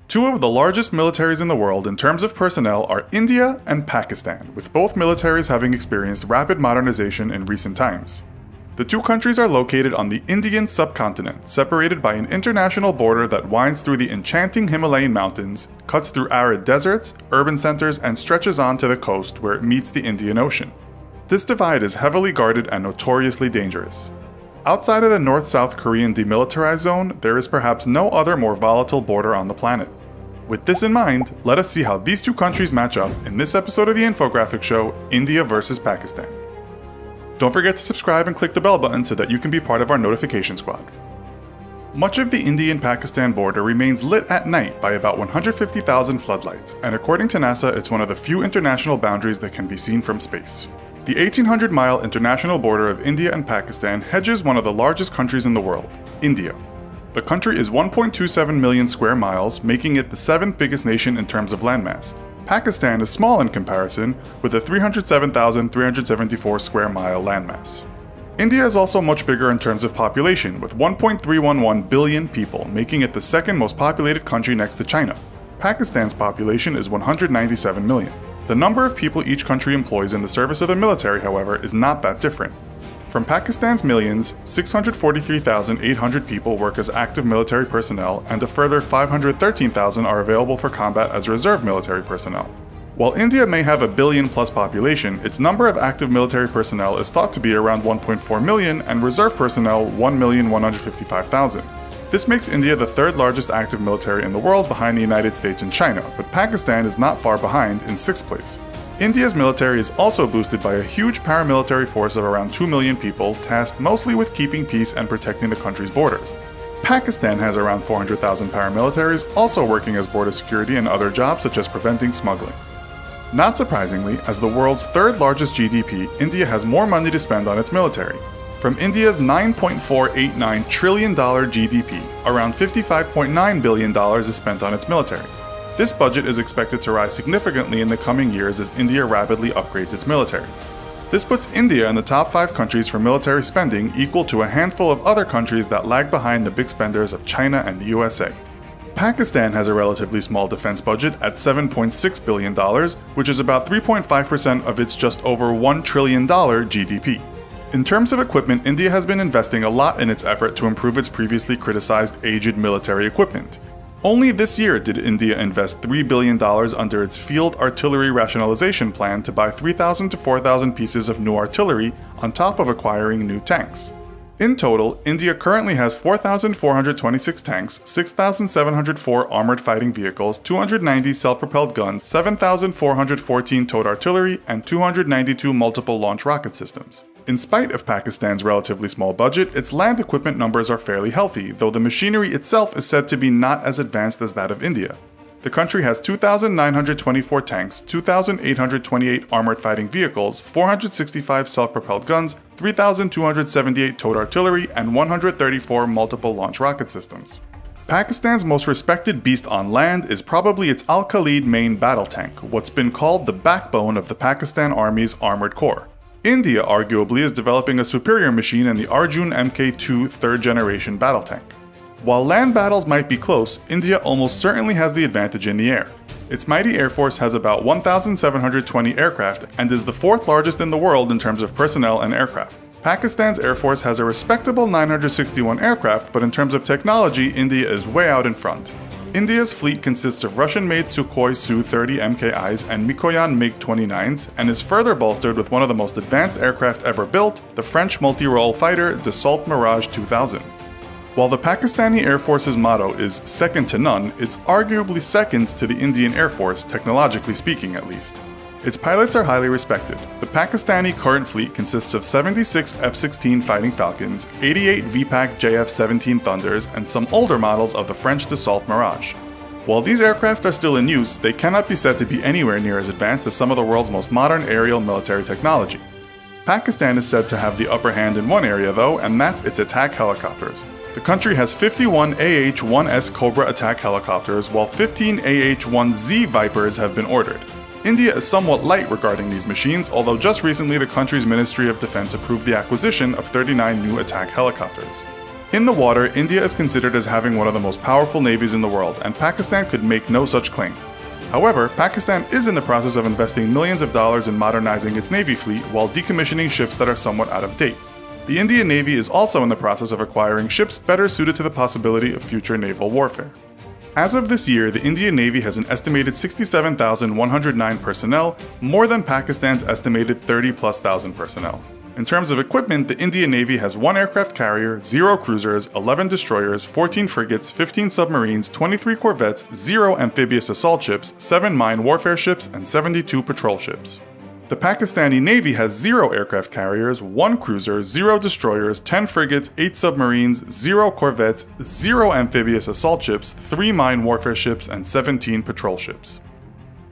Two of the largest militaries in the world in terms of personnel are India and Pakistan, with both militaries having experienced rapid modernization in recent times. The two countries are located on the Indian subcontinent, separated by an international border that winds through the enchanting Himalayan mountains, cuts through arid deserts, urban centers, and stretches on to the coast where it meets the Indian Ocean. This divide is heavily guarded and notoriously dangerous. Outside of the North-South Korean demilitarized zone, there is perhaps no other more volatile border on the planet. With this in mind, let us see how these two countries match up in this episode of the infographic show, India vs. Pakistan. Don't forget to subscribe and click the bell button so that you can be part of our notification squad. Much of the Indian-Pakistan border remains lit at night by about 150,000 floodlights, and according to NASA, it's one of the few international boundaries that can be seen from space. The 1,800-mile international border of India and Pakistan hedges one of the largest countries in the world, India. The country is 1.27 million square miles, making it the seventh biggest nation in terms of landmass. Pakistan is small in comparison, with a 307,374 square mile landmass. India is also much bigger in terms of population, with 1.311 billion people, making it the second most populated country next to China. Pakistan's population is 197 million. The number of people each country employs in the service of the military, however, is not that different. From Pakistan's millions, 643,800 people work as active military personnel, and a further 513,000 are available for combat as reserve military personnel. While India may have a billion-plus population, its number of active military personnel is thought to be around 1.4 million, and reserve personnel 1,155,000. This makes India the third largest active military in the world behind the United States and China, but Pakistan is not far behind in sixth place. India's military is also boosted by a huge paramilitary force of around 2 million people, tasked mostly with keeping peace and protecting the country's borders. Pakistan has around 400,000 paramilitaries, also working as border security and other jobs such as preventing smuggling. Not surprisingly, as the world's third largest GDP, India has more money to spend on its military. From India's $9.489 trillion GDP, around $55.9 billion is spent on its military. This budget is expected to rise significantly in the coming years as India rapidly upgrades its military. This puts India in the top 5 countries for military spending, equal to a handful of other countries that lag behind the big spenders of China and the USA. Pakistan has a relatively small defense budget at $7.6 billion, which is about 3.5% of its just over $1 trillion GDP. In terms of equipment, India has been investing a lot in its effort to improve its previously criticized aged military equipment. Only this year did India invest $3 billion under its Field Artillery Rationalization Plan to buy 3,000 to 4,000 pieces of new artillery on top of acquiring new tanks. In total, India currently has 4,426 tanks, 6,704 armored fighting vehicles, 290 self-propelled guns, 7,414 towed artillery, and 292 multiple launch rocket systems. In spite of Pakistan's relatively small budget, its land equipment numbers are fairly healthy, though the machinery itself is said to be not as advanced as that of India. The country has 2,924 tanks, 2,828 armored fighting vehicles, 465 self-propelled guns, 3,278 towed artillery, and 134 multiple launch rocket systems. Pakistan's most respected beast on land is probably its Al-Khalid main battle tank, what's been called the backbone of the Pakistan Army's armored corps. India arguably is developing a superior machine in the Arjun Mk2 third-generation battle tank. While land battles might be close, India almost certainly has the advantage in the air. Its mighty air force has about 1,720 aircraft and is the fourth largest in the world in terms of personnel and aircraft. Pakistan's air force has a respectable 961 aircraft, but in terms of technology, India is way out in front. India's fleet consists of Russian-made Sukhoi Su-30 MKIs and Mikoyan MiG-29s, and is further bolstered with one of the most advanced aircraft ever built, the French multi-role fighter Dassault Mirage 2000. While the Pakistani Air Force's motto is second to none, it's arguably second to the Indian Air Force, technologically speaking at least. Its pilots are highly respected. The Pakistani current fleet consists of 76 F-16 Fighting Falcons, 88 VPAC JF-17 Thunders, and some older models of the French Dassault Mirage. While these aircraft are still in use, they cannot be said to be anywhere near as advanced as some of the world's most modern aerial military technology. Pakistan is said to have the upper hand in one area though, and that's its attack helicopters. The country has 51 AH-1S Cobra attack helicopters, while 15 AH-1Z Vipers have been ordered. India is somewhat light regarding these machines, although just recently the country's Ministry of Defense approved the acquisition of 39 new attack helicopters. In the water, India is considered as having one of the most powerful navies in the world, and Pakistan could make no such claim. However, Pakistan is in the process of investing millions of dollars in modernizing its navy fleet while decommissioning ships that are somewhat out of date. The Indian Navy is also in the process of acquiring ships better suited to the possibility of future naval warfare. As of this year, the Indian Navy has an estimated 67,109 personnel, more than Pakistan's estimated 30,000+ personnel. In terms of equipment, the Indian Navy has 1 aircraft carrier, 0 cruisers, 11 destroyers, 14 frigates, 15 submarines, 23 corvettes, 0 amphibious assault ships, 7 mine warfare ships, and 72 patrol ships. The Pakistani Navy has 0 aircraft carriers, 1 cruiser, 0 destroyers, 10 frigates, 8 submarines, 0 corvettes, 0 amphibious assault ships, 3 mine warfare ships, and 17 patrol ships.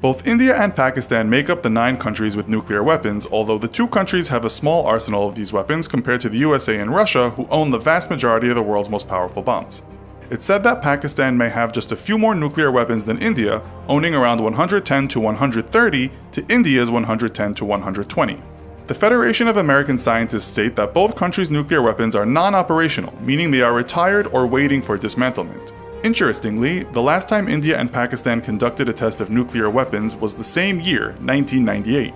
Both India and Pakistan make up the 9 countries with nuclear weapons, although the 2 countries have a small arsenal of these weapons compared to the USA and Russia, who own the vast majority of the world's most powerful bombs. It's said that Pakistan may have just a few more nuclear weapons than India, owning around 110 to 130 to India's 110 to 120. The Federation of American Scientists state that both countries' nuclear weapons are non-operational, meaning they are retired or waiting for dismantlement. Interestingly, the last time India and Pakistan conducted a test of nuclear weapons was the same year, 1998.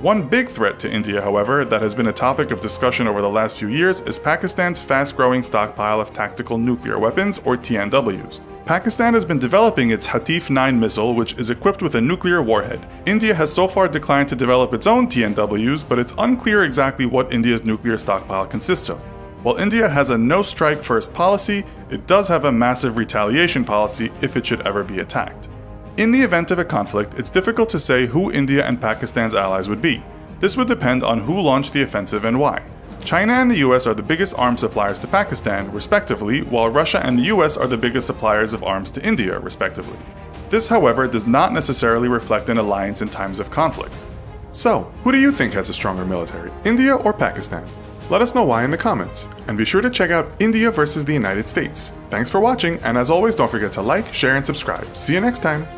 One big threat to India, however, that has been a topic of discussion over the last few years is Pakistan's fast-growing stockpile of tactical nuclear weapons, or TNWs. Pakistan has been developing its Hatif 9 missile, which is equipped with a nuclear warhead. India has so far declined to develop its own TNWs, but it's unclear exactly what India's nuclear stockpile consists of. While India has a no-strike first policy, it does have a massive retaliation policy if it should ever be attacked. In the event of a conflict, it's difficult to say who India and Pakistan's allies would be. This would depend on who launched the offensive and why. China and the US are the biggest arms suppliers to Pakistan, respectively, while Russia and the US are the biggest suppliers of arms to India, respectively. This, however, does not necessarily reflect an alliance in times of conflict. So, who do you think has a stronger military, India or Pakistan? Let us know why in the comments, and be sure to check out India versus the United States. Thanks for watching, and as always, don't forget to like, share, and subscribe. See you next time!